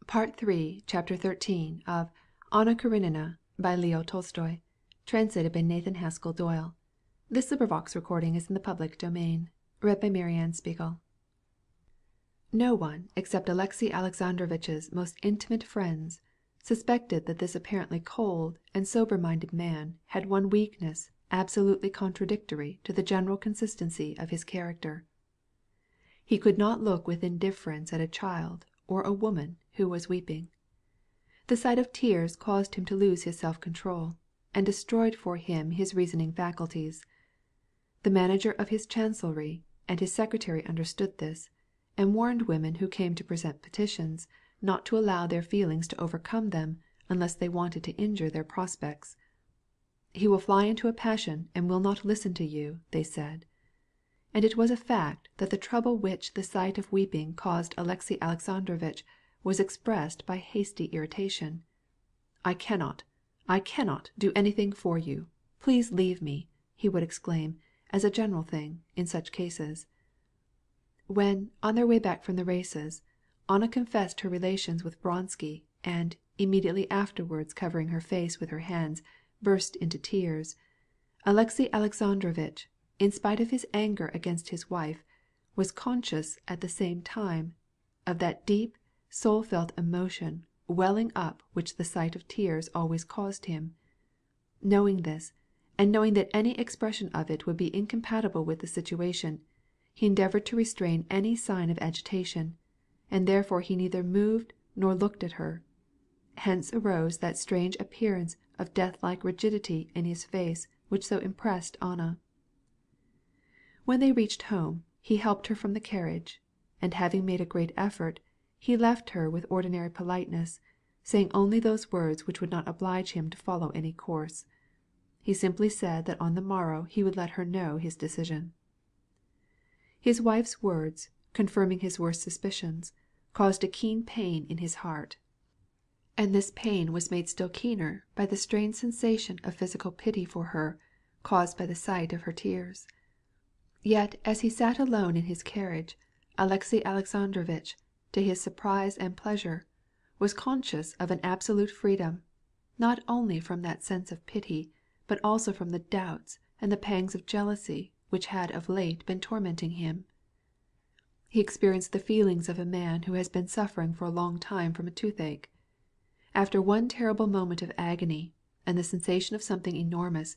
Part 3, Chapter 13 of Anna Karenina by Leo Tolstoy. Translated by Nathan Haskell Doyle. This recording is in the public domain. Read by Marianne Spiegel. No one except Alexey Alexandrovitch's most intimate friends suspected that this apparently cold and sober-minded man had one weakness absolutely contradictory to the general consistency of his character. He could not look with indifference at a child or a woman who was weeping. The sight of tears caused him to lose his self-control, and destroyed for him his reasoning faculties. The manager of his chancellery and his secretary understood this, and warned women who came to present petitions not to allow their feelings to overcome them unless they wanted to injure their prospects. "He will fly into a passion and will not listen to you," they said. And it was a fact that the trouble which the sight of weeping caused Alexey Alexandrovitch was expressed by hasty irritation. I cannot do anything for you. Please leave me," he would exclaim, as a general thing, in such cases. When, on their way back from the races, Anna confessed her relations with Vronsky, and, immediately afterwards covering her face with her hands, burst into tears, Alexey Alexandrovitch, in spite of his anger against his wife, was conscious at the same time of that deep, soul-felt emotion welling up which the sight of tears always caused him. Knowing this, and knowing that any expression of it would be incompatible with the situation, he endeavored to restrain any sign of agitation, and therefore he neither moved nor looked at her. Hence arose that strange appearance of death-like rigidity in his face which so impressed Anna. When they reached home, he helped her from the carriage, and having made a great effort, he left her with ordinary politeness, saying only those words which would not oblige him to follow any course. He simply said that on the morrow he would let her know his decision. His wife's words, confirming his worst suspicions, caused a keen pain in his heart, and this pain was made still keener by the strange sensation of physical pity for her, caused by the sight of her tears. Yet as he sat alone in his carriage, Alexey Alexandrovitch, to his surprise and pleasure, was conscious of an absolute freedom, not only from that sense of pity, but also from the doubts and the pangs of jealousy which had of late been tormenting him. He experienced the feelings of a man who has been suffering for a long time from a toothache. After one terrible moment of agony, and the sensation of something enormous,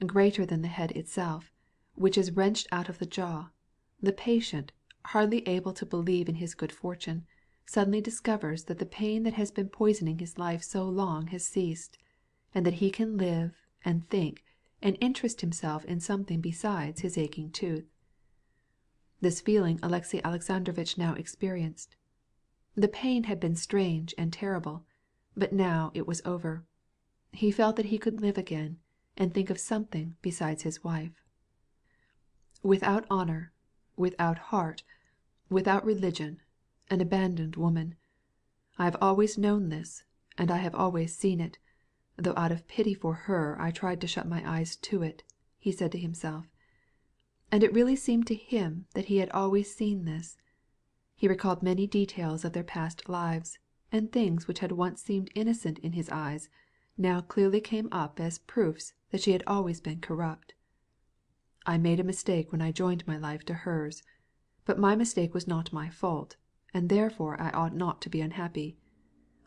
greater than the head itself, which is wrenched out of the jaw, the patient, hardly able to believe in his good fortune, suddenly discovers that the pain that has been poisoning his life so long has ceased, and that he can live and think and interest himself in something besides his aching tooth. This feeling Alexey Alexandrovitch now experienced. The pain had been strange and terrible, but now it was over. He felt that he could live again and think of something besides his wife. Without honor, without heart, without religion, an abandoned woman. I have always known this, and I have always seen it, though out of pity for her I tried to shut my eyes to it, he said to himself. And it really seemed to him that he had always seen this. He recalled many details of their past lives, and things which had once seemed innocent in his eyes now clearly came up as proofs that she had always been corrupt. I made a mistake when I joined my life to hers, but my mistake was not my fault, and therefore I ought not to be unhappy.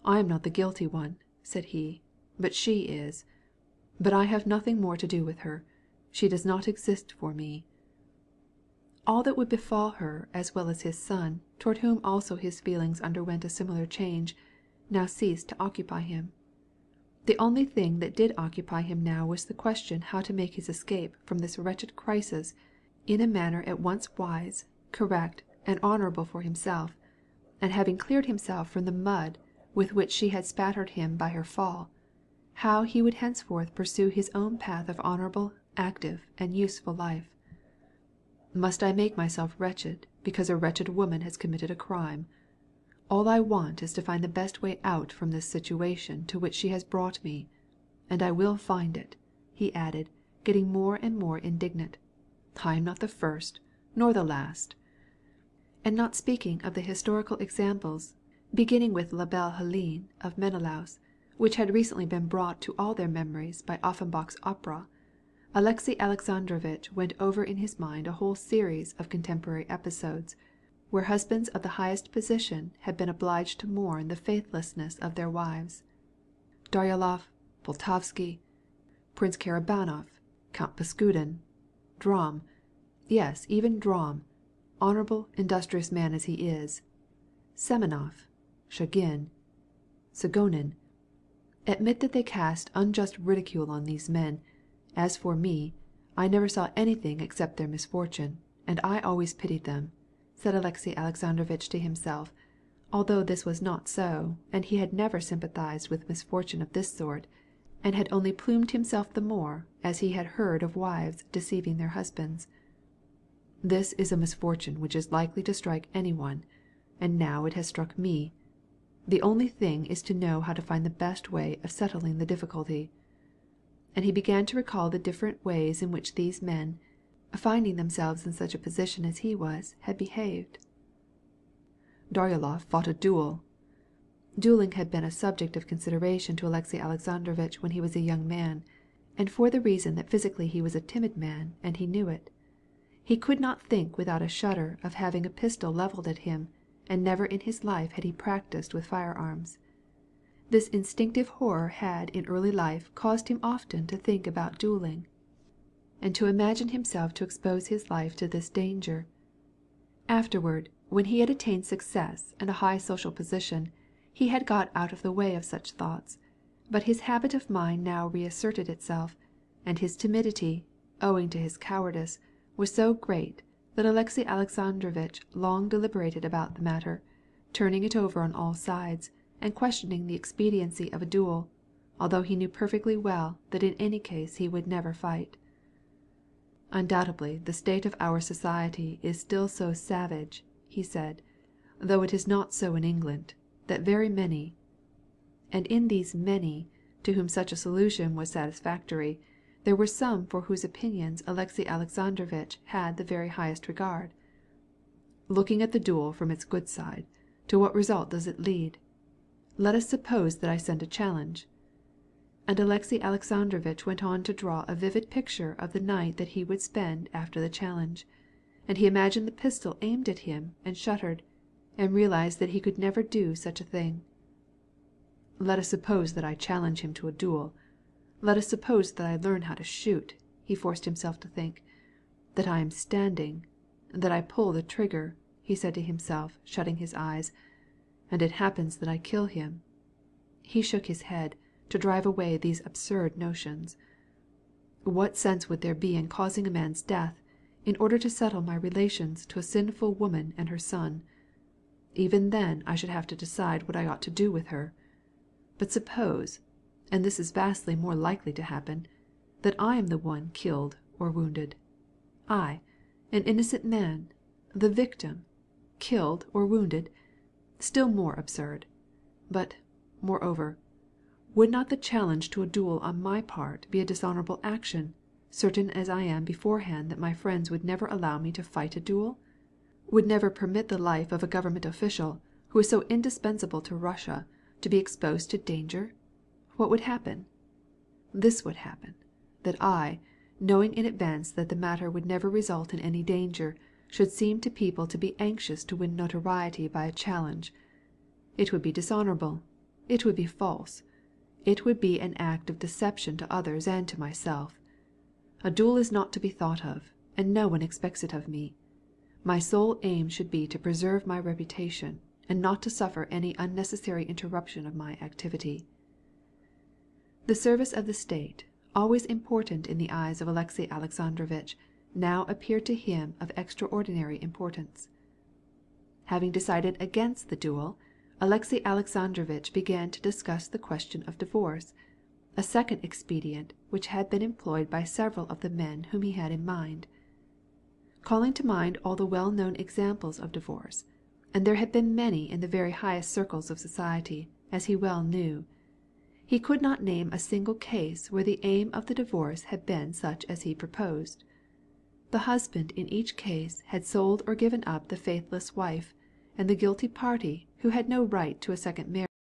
I am not the guilty one, said he, but she is. But I have nothing more to do with her. She does not exist for me. All that would befall her as well as his son, toward whom also his feelings underwent a similar change, now ceased to occupy him. The only thing that did occupy him now was the question how to make his escape from this wretched crisis in a manner at once wise, correct, and honorable for himself, and having cleared himself from the mud with which she had spattered him by her fall, how he would henceforth pursue his own path of honorable, active, and useful life. Must I make myself wretched because a wretched woman has committed a crime? All I want is to find the best way out from this situation to which she has brought me, and I will find it, he added, getting more and more indignant. I am not the first, nor the last. And not speaking of the historical examples, beginning with La Belle Helene of Menelaus, which had recently been brought to all their memories by Offenbach's opera. Alexey Alexandrovitch went over in his mind a whole series of contemporary episodes, where husbands of the highest position had been obliged to mourn the faithlessness of their wives. Daryelov, Poltavsky, Prince Karabanov, Count Paskudin, Drom, yes, even Drom, honorable, industrious man as he is, Semenov, Shagin, Sagonin. Admit that they cast unjust ridicule on these men. As for me, I never saw anything except their misfortune, and I always pitied them, said Alexey Alexandrovitch to himself, although this was not so, and he had never sympathized with misfortune of this sort, and had only plumed himself the more as he had heard of wives deceiving their husbands. This is a misfortune which is likely to strike anyone, and now it has struck me. The only thing is to know how to find the best way of settling the difficulty. And he began to recall the different ways in which these men, finding themselves in such a position as he was, had behaved. Daryelov fought a duel. Dueling had been a subject of consideration to Alexey Alexandrovitch when he was a young man, and for the reason that physically he was a timid man, and he knew it. He could not think without a shudder of having a pistol levelled at him, and never in his life had he practised with firearms. This instinctive horror had in early life caused him often to think about dueling, and to imagine himself to expose his life to this danger. Afterward, when he had attained success and a high social position, he had got out of the way of such thoughts, but his habit of mind now reasserted itself, and his timidity, owing to his cowardice, was so great that Alexey Alexandrovitch long deliberated about the matter, turning it over on all sides, and questioning the expediency of a duel, although he knew perfectly well that in any case he would never fight. Undoubtedly the state of our society is still so savage, he said, though it is not so in England, that very many, and in these many, to whom such a solution was satisfactory, there were some for whose opinions Alexey Alexandrovitch had the very highest regard. Looking at the duel from its good side, to what result does it lead? Let us suppose that I send a challenge. And Alexey Alexandrovitch went on to draw a vivid picture of the night that he would spend after the challenge, and he imagined the pistol aimed at him and shuddered, and realized that he could never do such a thing. Let us suppose that I challenge him to a duel. Let us suppose that I learn how to shoot, he forced himself to think. That I am standing, that I pull the trigger, he said to himself, shutting his eyes, and it happens that I kill him. He shook his head, to drive away these absurd notions. What sense would there be in causing a man's death, in order to settle my relations to a sinful woman and her son? Even then I should have to decide what I ought to do with her. But suppose, and this is vastly more likely to happen, that I am the one killed or wounded. I, an innocent man, the victim, killed or wounded? Still more absurd. But, moreover, would not the challenge to a duel on my part be a dishonorable action, certain as I am beforehand that my friends would never allow me to fight a duel? Would never permit the life of a government official, who is so indispensable to Russia, to be exposed to danger? What would happen? This would happen, that I, knowing in advance that the matter would never result in any danger, should seem to people to be anxious to win notoriety by a challenge. It would be dishonorable. It would be false. It would be an act of deception to others and to myself. A duel is not to be thought of, and no one expects it of me. My sole aim should be to preserve my reputation, and not to suffer any unnecessary interruption of my activity. The service of the state, always important in the eyes of Alexey Alexandrovitch, now appeared to him of extraordinary importance. Having decided against the duel, Alexey Alexandrovitch began to discuss the question of divorce, a second expedient which had been employed by several of the men whom he had in mind. Calling to mind all the well-known examples of divorce, and there had been many in the very highest circles of society, as he well knew, he could not name a single case where the aim of the divorce had been such as he proposed. The husband in each case had sold or given up the faithless wife, and the guilty party who had no right to a second marriage.